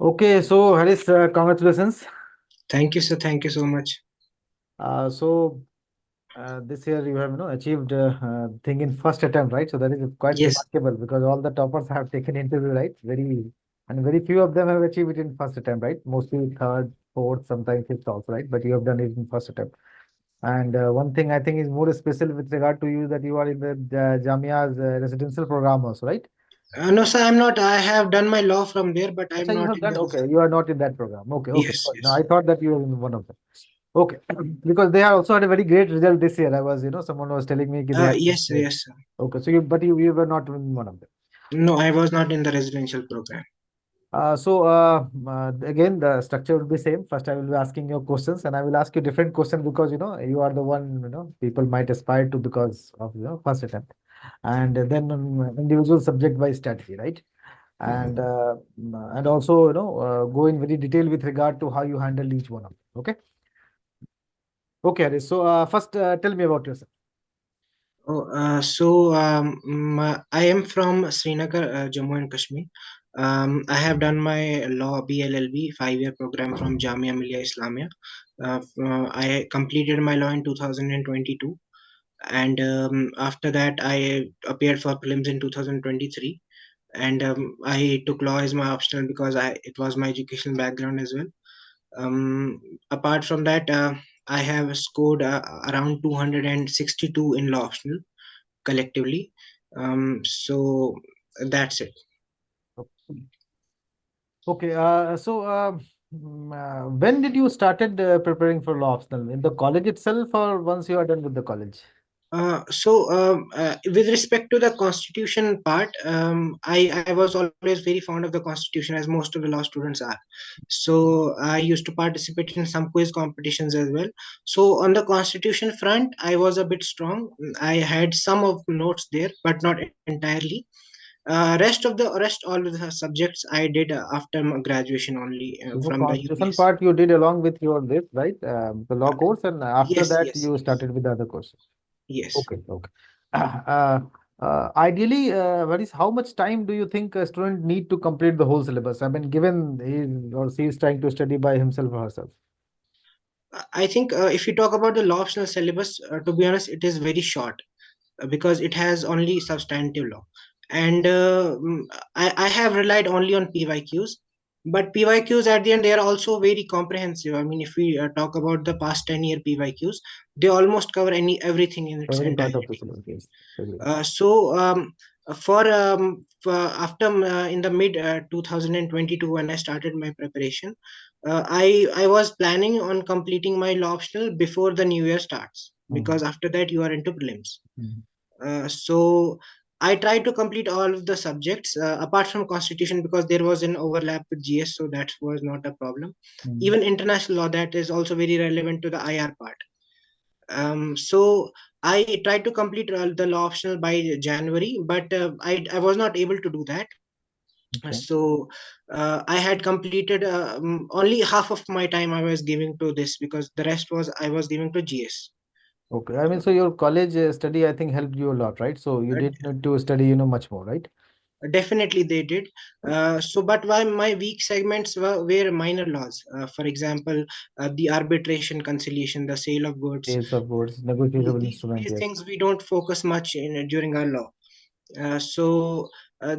Okay, so Haris, congratulations. Thank you, sir. Thank you so much. So this year you have achieved thing in first attempt, right? So that is quite Yes, remarkable because all the toppers have taken interview, right? Very few of them have achieved it in first attempt, right? Mostly third, fourth, sometimes fifth also, right? But you have done it in first attempt. And one thing I think is more special with regard to you that you are in the Jamia's residential program also, right? no, sir. I'm not. I have done my law from there, but I'm Acha, you not have in done the. okay. You are not in that program. Okay, okay. Yes, Sorry. No, yes. I thought that you were in one of them. Okay, because they have also had a very great result this year. Someone was telling me that they had. Yes, sir, yes, sir. Okay, so you were not in one of them. No, I was not in the residential program. Again, the structure will be same. First, I will be asking you questions, and I will ask you different questions because you are the one people might aspire to because of first attempt, and then individual subject by strategy, right? And also go in very detail with regard to how you handle each one of them. Okay. Okay, Aris. So first, tell me about yourself. I am from Srinagar, Jammu and Kashmir. I have done my law BLLB 5-year program from Jamia Millia Islamia. I completed my law in 2022, and after that, I appeared for prelims in 2023. And I took law as my optional because it was my educational background as well. Apart from that, I have scored around 262 in law optional collectively. So that's it. Okay. When did you started preparing for law optional? In the college itself, or once you are done with the college? With respect to the constitution part, I was always very fond of the constitution, as most of the law students are. So I used to participate in some quiz competitions as well. So on the constitution front, I was a bit strong. I had some of notes there, but not entirely. Rest all of the subjects I did after my graduation only So from the constitution UPSC. part you did along with your this, right? The law course, and after Yes, that yes, you yes, started with the other course. yes. Okay, okay. Ideally, what is how much time do you think a student need to complete the whole syllabus? I mean, given he or she is trying to study by himself or herself. I think if you talk about the law optional syllabus, to be honest, it is very short because it has only substantive law. And I have relied only on PYQs. But PYQs at the end, they are also very comprehensive. I mean, if we talk about the past 10-year PYQs, they almost cover everything in its Every part of the entirety. syllabus, yes. Agree. For after in the mid 2022 when I started my preparation, I was planning on completing my law optional before the new year starts Mhm. because after that you are into prelims. Mhm. So I tried to complete all of the subjects apart from constitution because there was an overlap with GS, so that was not a problem. Mhm. Even international law, that is also very relevant to the IR part. So I tried to complete the law optional by January, but I was not able to do that. Okay. So I had completed only half of my time I was giving to this because the rest was I was giving to GS. Okay. I mean, so your college study, I think, helped you a lot, right? So you did need to study, much more, right? Definitely they did. But why my weak segments were minor laws. For example, the arbitration, conciliation, the sale of goods. Sales of goods, negotiable instrument, These yes. things we don't focus much in during our law.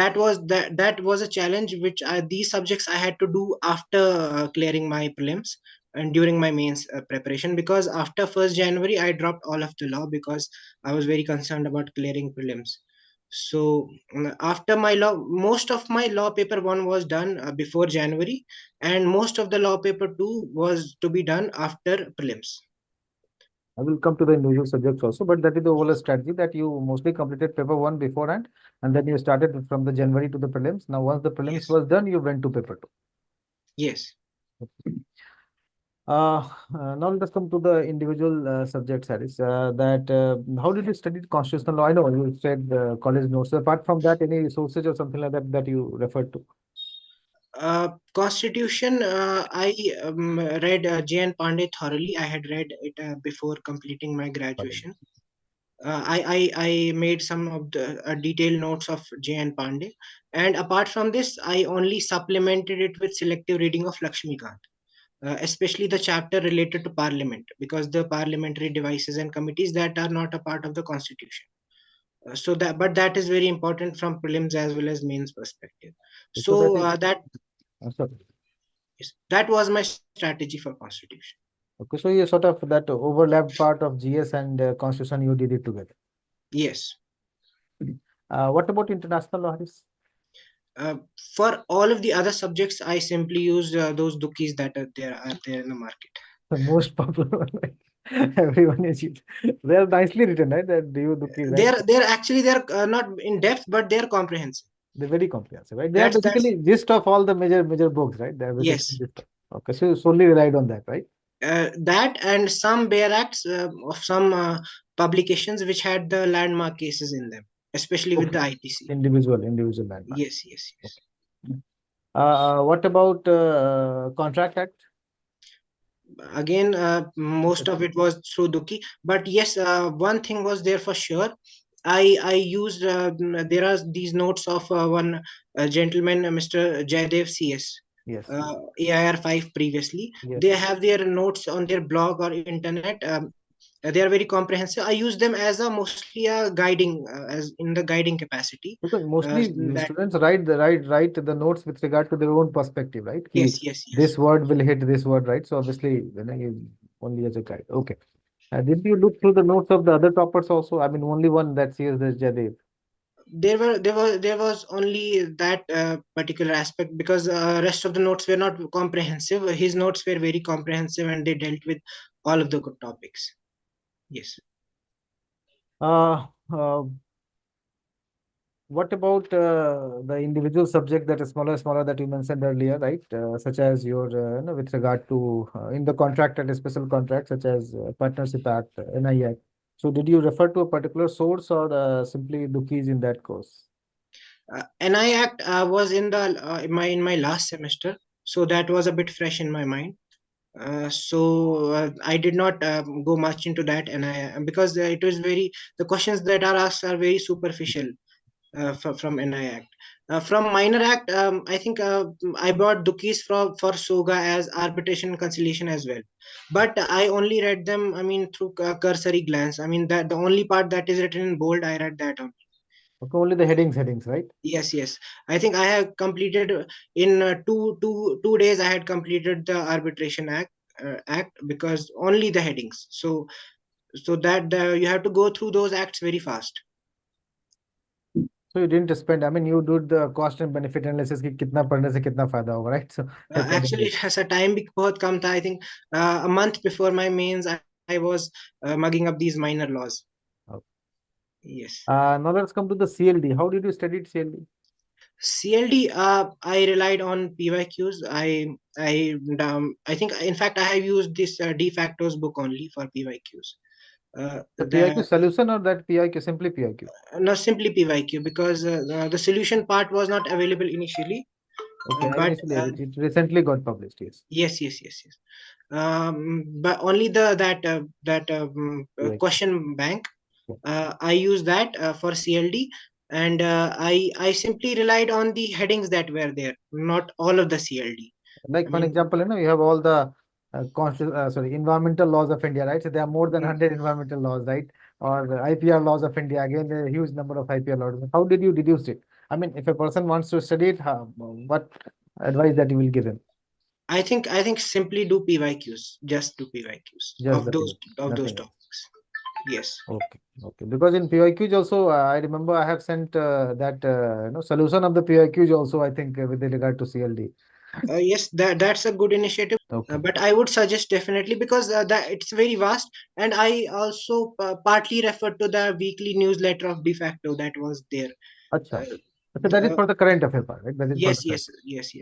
That was a challenge which these subjects I had to do after clearing my prelims and during my mains preparation because after 1st January I dropped all of the law because I was very concerned about clearing prelims. So after my law, most of my law paper 1 was done before January, and most of the law paper 2 was to be done after prelims. I will come to the individual subjects also, but that is the overall strategy that you mostly completed paper one beforehand, and then you started from the January to the prelims. Now, once the prelims Yes, was done, you went to paper two. yes. Now let us come to the individual subjects, Harris. How did you study constitutional law? I know you said college notes. Apart from that, any resources or something like that that you referred to? Constitution, I read J.N. Pandey thoroughly. I had read it before completing my graduation. I made some of the detailed notes of J.N. Pandey, and apart from this, I only supplemented it with selective reading of Lakshmikant, especially the chapter related to Parliament, because the parliamentary devices and committees that are not a part of the Constitution. But that is very important from prelims as well as mains perspective. So that So is, sorry. that was my strategy for Constitution. Okay, so you sort of that overlapped part of GS and Constitution, you did it together. Yes. What about international law, Haris? Uh, for all of the other subjects, I simply use those dukis that are there in the market. The most popular one, right? Everyone is it. They are nicely written, right? That do you Dukis, right? They're not in depth, but they're comprehensive. They're very comprehensive, right? They are That's basically gist of all the major books, right? They're basically yes. gist of. Okay, so you solely relied on that, right? That and some bare acts of some publications which had the landmark cases in them, especially with Okay. the IPC. Individual landmark. Yes. Okay. What about Contract Act? Again, most of it was through Duki, but yes, one thing was there for sure. I used there are these notes of one gentleman, Mr. Jaydev CS, Yes. AIR 5 previously. Yes. They have their notes on their blog or internet. They are very comprehensive. I use them as a mostly a guiding as in the guiding capacity. Because mostly That students write the notes with regard to their own perspective, right? yes. This word will hit this word, right? So obviously, you only as a guide. Okay. Did you look through the notes of the other toppers also? I mean, only one that says the Jadev. There was only that particular aspect, because rest of the notes were not comprehensive. His notes were very comprehensive and they dealt with all of the good topics. Yes. Uh, uh, what about the individual subject that is smaller that you mentioned earlier, right? Such as your, with regard to in the contract and a special contract, such as Partnership Act, NI Act. So, did you refer to a particular source or simply Dukis in that course? NI Act was in the in my last semester, so that was a bit fresh in my mind. So I did not go much into that, and I because it was very the questions that are asked are very superficial from NI Act. From Minor Act, I think I bought Dukis for Soga as arbitration and conciliation as well. But I only read them, I mean, through cursory glance. I mean, that the only part that is written in bold, I read that on. Okay, only the headings, right? Yes. I think I have completed in 2 days. I had completed the arbitration act because only the headings. So that you have to go through those acts very fast. So you didn't spend, I mean, you did the cost and benefit analysis कि कितना पढ़ने से कितना फायदा होगा, right? So Actually, it has a time बहुत कम था. I think a month before my mains, I was mugging up these minor laws. okay. Yes. Now let's come to the CLD. How did you study CLD? CLD, I relied on PYQs. I think, in fact, I have used this de facto's book only for PYQs. The PIQ solution or that PIQ, simply PIQ? No, simply PYQ, because the solution part was not available initially. Okay, But initially it recently got published, yes. yes. But only PIQ. question bank. Yeah. I use that for CLD, and I simply relied on the headings that were there, not all of the CLD. Like I for mean, example, you have all the environmental laws of India, right? So there are more than mm, 100 environmental laws, right? Or the IPR laws of India. Again, there are a huge number of IPR laws. How did you deduce it? I mean, if a person wants to study it, what advice that you will give him? I think simply do PYQs, just do PYQs Just the PYQ, of those nothing else. topics. Yes. Okay. Because in PYQs also, I remember I have sent that solution of the PYQs also. I think with regard to CLD. Yes, that's a good initiative. Okay. But I would suggest definitely, because that it's very vast, and I also partly referred to the weekly newsletter of de facto that was there. Acha. Uh, So that is the, for the current affair part, right? That is for the current. yes.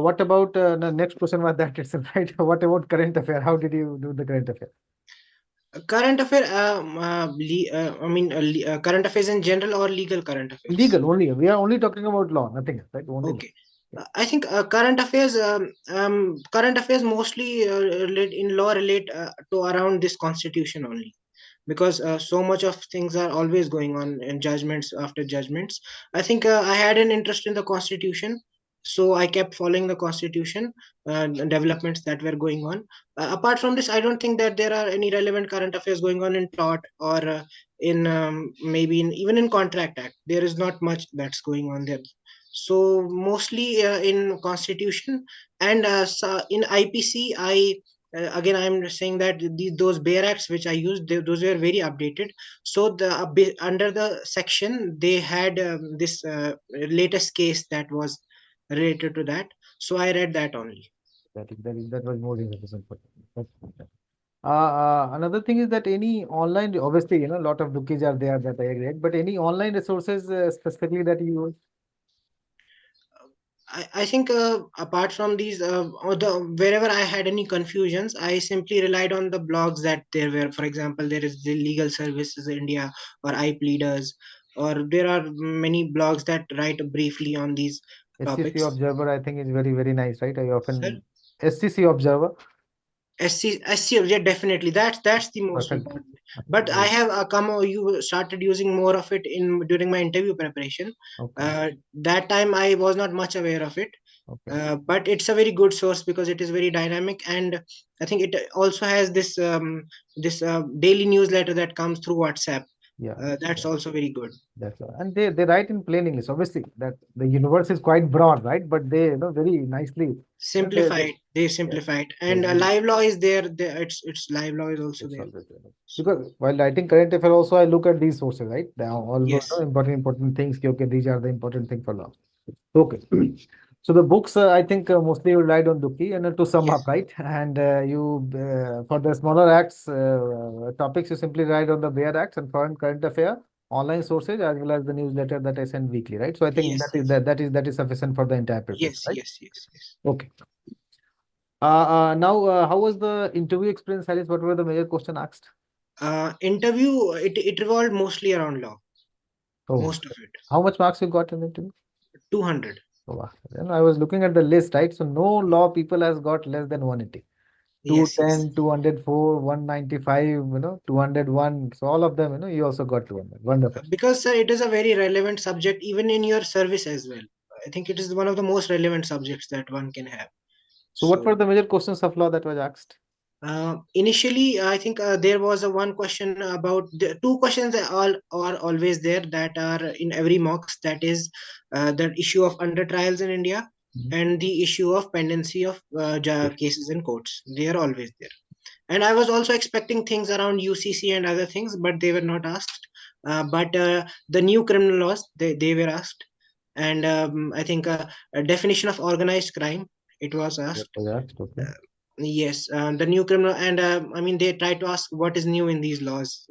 What about the next question was that itself, right? What about current affair? How did you do the current affair? Current affair, current affairs in general or legal current affairs? Legal only. We are only talking about law, nothing else, right? Only law. Okay. I think current affairs mostly in law relate to around this constitution only. because so much of things are always going on in judgments after judgments. I think I had an interest in the constitution, so I kept following the constitution developments that were going on. Apart from this, I don't think that there are any relevant current affairs going on in tort or in maybe even in contract act. There is not much that's going on there. So mostly in constitution, and in IPC, I again I'm saying that those bare acts which I used, those were very updated. So under the section they had this latest case that was related to that, so I read that only. That was more interesting. Another thing is that any online, obviously, a lot of bookies are there that I read, but any online resources specifically that you use? I think apart from these, or wherever I had any confusions, I simply relied on the blogs that there were. For example, there is the Legal Services India or iPleaders, or there are many blogs that write briefly on these SCC topics. Observer, I think, is very, very nice, right? I Sir, often SCC Observer. SC, yeah, definitely. That's the most Perfect. important. But I have you started using more of it in during my interview preparation. Okay. That time I was not much aware of it. Okay. But it's a very good source because it is very dynamic, and I think it also has this daily newsletter that comes through WhatsApp. Yeah. That's also very good. That's all. And they write in plain English. Obviously, that the universe is quite broad, right? But they, very nicely. They Yeah, simplify it, they and really, live law is there. It's live law is also it's there. always there. So Because while writing current affair, also I look at these sources, right? Now, all those yes, important things. Okay, these are the important things for law. Okay. So the books, I think mostly you relied on Duki, and to sum up, yes, right? And you for the smaller acts topics, you simply write on the bare acts and foreign current affair, online sources, as well as the newsletter that I send weekly, right? So I think yes, yes, that is sufficient for the entire preparation, yes, right? yes, yes, yes. Okay. Now, how was the interview experience, Harris? What were the major question asked? Interview, it revolved mostly around law, Oh, most of it. how much marks you got in the interview? 200. Oh, wow. Then I was looking at the list, right? So no law people has got less than 180. Yes, yes. 210, 204, 195, 201. So all of them, you also got 200. Wonderful. Because sir, it is a very relevant subject even in your service as well. I think it is one of the most relevant subjects that one can have. So what were So the major questions of law that was asked? initially, I think there was a one question about the two questions that all are always there that are in every mocks. That is the issue of under trials in India Mhm. and the issue of pendency of cases in courts. They are always there. And I was also expecting things around UCC and other things, but they were not asked. But the new criminal laws, they were asked. And I think a definition of organized crime, it was That asked. was asked, okay. Yes, the new criminal, and I mean, they try to ask what is new in these laws.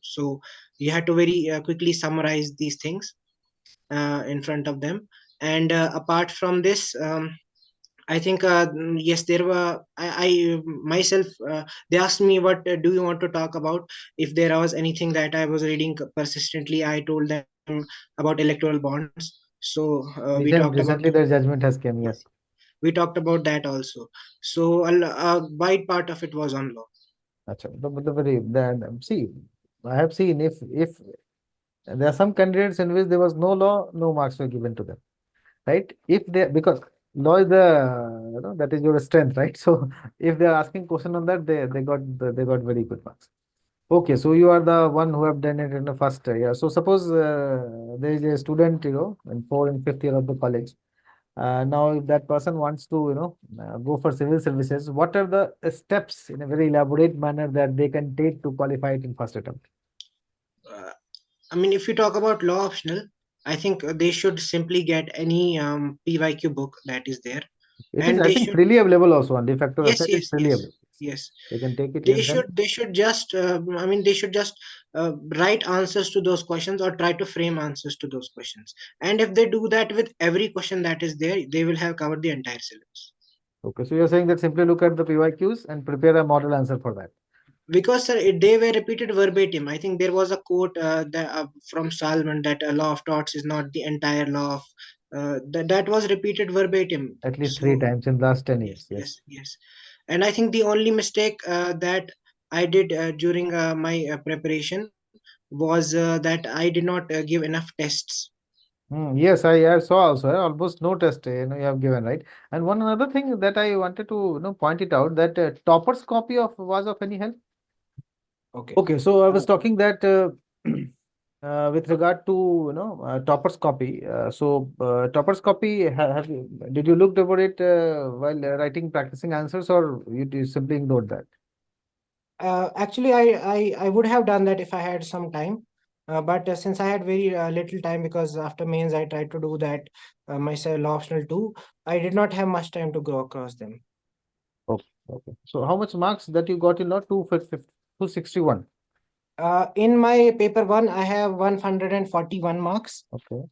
So you had to very quickly summarize these things in front of them. And apart from this, I think yes, there were. I myself. They asked me, "What do you want to talk about?" If there was anything that I was reading persistently, I told them about electoral bonds. So we talked about Recently the judgment has came, yes. that also. So a wide part of it was on law. Acha, see, I have seen if there are some candidates in which there was no law, no marks were given to them, right? If they because law is the that is your strength, right? So if they are asking question on that, they got very good marks. Okay, so you are the one who have done it in the first year. So suppose there is a student, in fourth and fifth year of the college. Now, if that person wants to, go for civil services, what are the steps in a very elaborate manner that they can take to qualify it in first attempt? Uh, I mean, if you talk about law optional, I think they should simply get any PYQ book that is there, It is, and I they think, should. freely available also on de facto Yes, website. It's yes, freely yes, available. yes. They can take it, yes, then. They should just. I mean, they should just write answers to those questions or try to frame answers to those questions. And if they do that with every question that is there, they will have covered the entire syllabus. Okay, so you're saying that simply look at the PYQs and prepare a model answer for that. Because sir, they were repeated verbatim. I think there was a quote from Salman that a law of torts is not the entire law of. That was repeated verbatim. At least three So times in last 10 yes, years. Yes. yes, yes. And I think the only mistake that I did during my preparation was that I did not give enough tests. Yes, I saw also almost no test you have given, right? And one another thing that I wanted to point it out, that topper's copy of was of any help. Okay. Okay, so I was Uh, talking that with regard to topper's copy. Topper's copy, did you looked over it while writing practicing answers, or you simply ignored that? Actually, I would have done that if I had some time. But since I had very little time, because after mains I tried to do that myself optional too, I did not have much time to go across them. Okay, okay. So how much marks that you got in law? 261. In my paper one, I have 141 marks, Okay.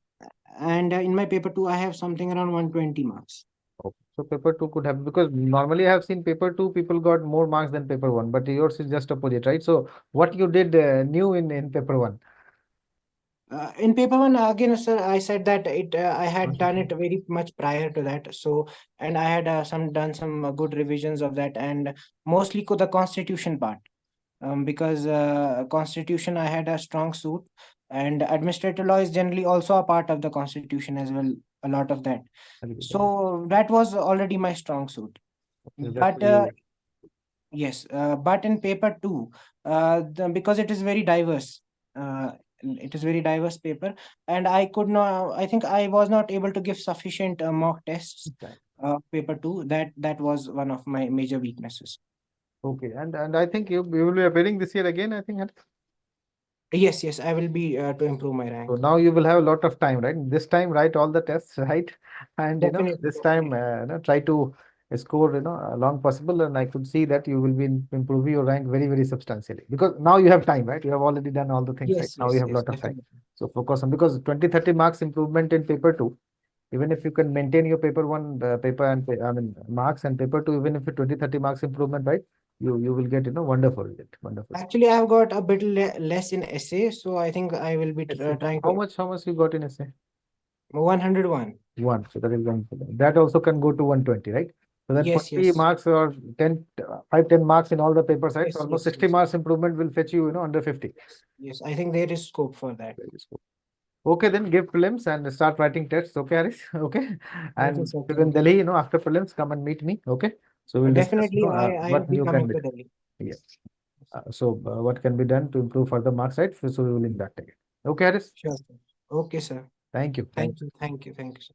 and in my paper two, I have something around 120 marks. Okay. So paper two could have, because normally I have seen paper two people got more marks than paper one, but yours is just opposite, right? So what you did new in paper one? In paper one, again, sir, I said that I had done it Constitution. very much prior to that. So, and I had done some good revisions of that, and mostly the constitution part. Because constitution I had a strong suit, and administrative law is generally also a part of the constitution as well, a lot of that. Very good. So that was already my strong suit. Okay, that's But very. yes, but in paper two, because it is very diverse, it is very diverse paper, and I could not, I think I was not able to give sufficient mock tests. Paper two, that was one of my major weaknesses. Okay, and I think you will be appearing this year again, I think. Yes, yes, I will be to improve my So rank. now you will have a lot of time, right? This time write all the tests, right? And Definitely, this time definitely. try to score long possible, and I could see that you will be improving your rank very, very substantially, because now you have time, right? You have already done all the things, right? Yes, Now you yes, have a yes, lot of time. definitely. So focus on, because 20-30 marks improvement in paper two, even if you can maintain your paper one paper and I mean marks, and paper two, even if you 20-30 marks improvement, right? You will get wonderful result, wonderful. Actually, I have got a bit less in essay, so I think I will be Essay. trying How to much you got in essay? 101. One. So that is going for that. That also can go to 120, right? So that Yes, 20 yes, marks or 10, 5, 10 marks in all the paper sites, yes, almost yes, 60 yes, marks improvement will fetch you, under 50. yes, yes. I think there is scope for that. Very good. Okay, then give prelims and start writing tests. Okay, Harish. Okay. Thank you, And sir. if you're in Thank you. Delhi, after prelims, come and meet me. Okay. So we'll discuss, Definitely, I will what be new can coming be to done. Delhi. Yes. What can be done to improve further marks, right? So we will interact again. Okay, Harish. Sure, sir. Okay, sir. Thank you. Thank Thank you. you. Thank you. Thank you, sir.